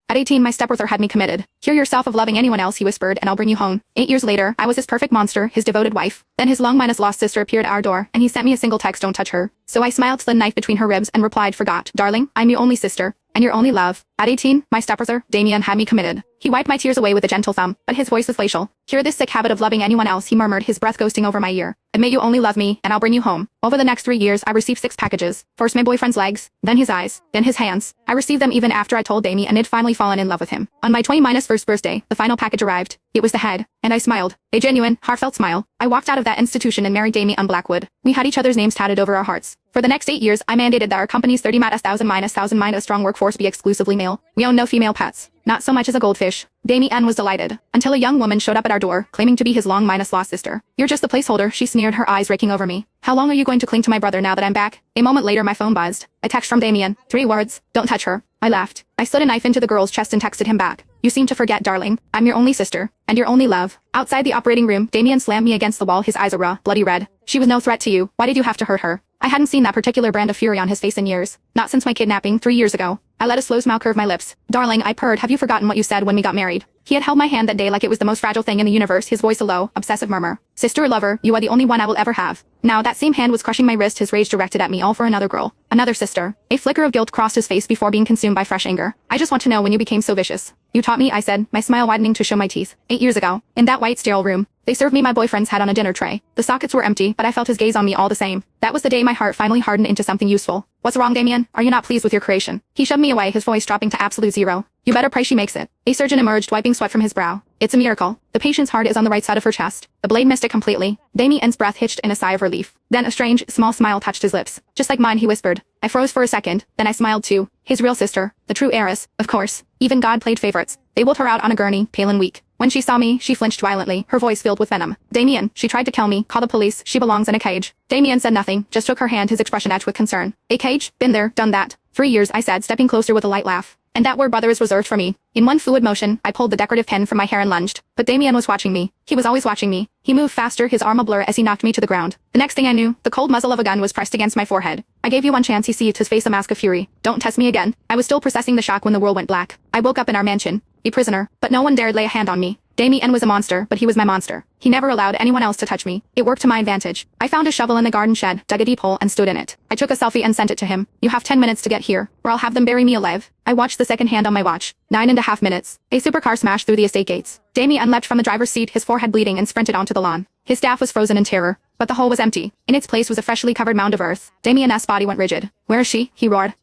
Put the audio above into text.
At 18 my stepbrother had me committed. Cure yourself of loving anyone else, he whispered, and I'll bring you home. 8 years later, I was his perfect monster, his devoted wife. Then his long-lost sister appeared at our door, and he sent me a single text, don't touch her. So I smiled, slid a knife between her ribs, and replied, forgot. Darling, I'm your only sister. And your only love. At 18, my stepbrother, Damien, had me committed. He wiped my tears away with a gentle thumb, but his voice was glacial. Cure this sick habit of loving anyone else, he murmured, his breath ghosting over my ear. Admit you only love me, and I'll bring you home. Over the next 3 years, I received 6 packages. First my boyfriend's legs, then his eyes, then his hands. I received them even after I told Damien and had finally fallen in love with him. On my 20-1st birthday, the final package arrived. It was the head, and I smiled. A genuine, heartfelt smile. I walked out of that institution and married Damien on Blackwood. We had each other's names tatted over our hearts. For the next 8 years, I mandated that our company's 30,000 strong workforce be exclusively male. We own no female pets. Not so much as a goldfish. Damien was delighted, until a young woman showed up at our door, claiming to be his long-lost sister. You're just the placeholder, she sneered, her eyes raking over me. How long are you going to cling to my brother now that I'm back? A moment later my phone buzzed. A text from Damien. 3 words. Don't touch her. I laughed. I slid a knife into the girl's chest and texted him back. You seem to forget, darling. I'm your only sister. And your only love. Outside the operating room, Damien slammed me against the wall, his eyes a raw, bloody red. She was no threat to you. Why did you have to hurt her? I hadn't seen that particular brand of fury on his face in years. Not since my kidnapping 3 years ago. I let a slow smile curve my lips. Darling, I purred, have you forgotten what you said when we got married? He had held my hand that day like it was the most fragile thing in the universe, his voice a low, obsessive murmur. Sister or lover, you are the only one I will ever have. Now that same hand was crushing my wrist, his rage directed at me, all for another girl. Another sister. A flicker of guilt crossed his face before being consumed by fresh anger. I just want to know when you became so vicious. You taught me, I said, my smile widening to show my teeth. 8 years ago. In that white sterile room. They served me my boyfriend's head on a dinner tray. The sockets were empty, but I felt his gaze on me all the same. That was the day my heart finally hardened into something useful. What's wrong, Damien? Are you not pleased with your creation? He shoved me away, his voice dropping to absolute zero. You better pray she makes it. A surgeon emerged, wiping sweat from his brow. It's a miracle. The patient's heart is on the right side of her chest. The blade missed it completely. Damien's breath hitched in a sigh of relief. Then a strange, small smile touched his lips. Just like mine, he whispered. I froze for a second, then I smiled too. His real sister, the true heiress, of course. Even God played favorites. They wheeled her out on a gurney, pale and weak. When she saw me, she flinched violently, her voice filled with venom. Damien, she tried to kill me. Call the police. She belongs in a cage. Damien said nothing, just shook her hand, his expression etched with concern. A cage? Been there, done that. 3 years, I said, stepping closer with a light laugh. And that word, brother, is reserved for me. In one fluid motion, I pulled the decorative pen from my hair and lunged. But Damien was watching me. He was always watching me. He moved faster, his arm a blur as he knocked me to the ground. The next thing I knew, the cold muzzle of a gun was pressed against my forehead. I gave you one chance, he seethed, his face a mask of fury. Don't test me again. I was still processing the shock when the world went black. I woke up in our mansion. A prisoner. But no one dared lay a hand on me. Damien was a monster, but he was my monster. He never allowed anyone else to touch me. It worked to my advantage. I found a shovel in the garden shed, dug a deep hole, and stood in it. I took a selfie and sent it to him. You have 10 minutes to get here, or I'll have them bury me alive. I watched the second hand on my watch. 9.5 minutes. A supercar smashed through the estate gates. Damien leapt from the driver's seat, his forehead bleeding, and sprinted onto the lawn. His staff was frozen in terror, but the hole was empty. In its place was a freshly covered mound of earth. Damien's body went rigid. Where is she? He roared.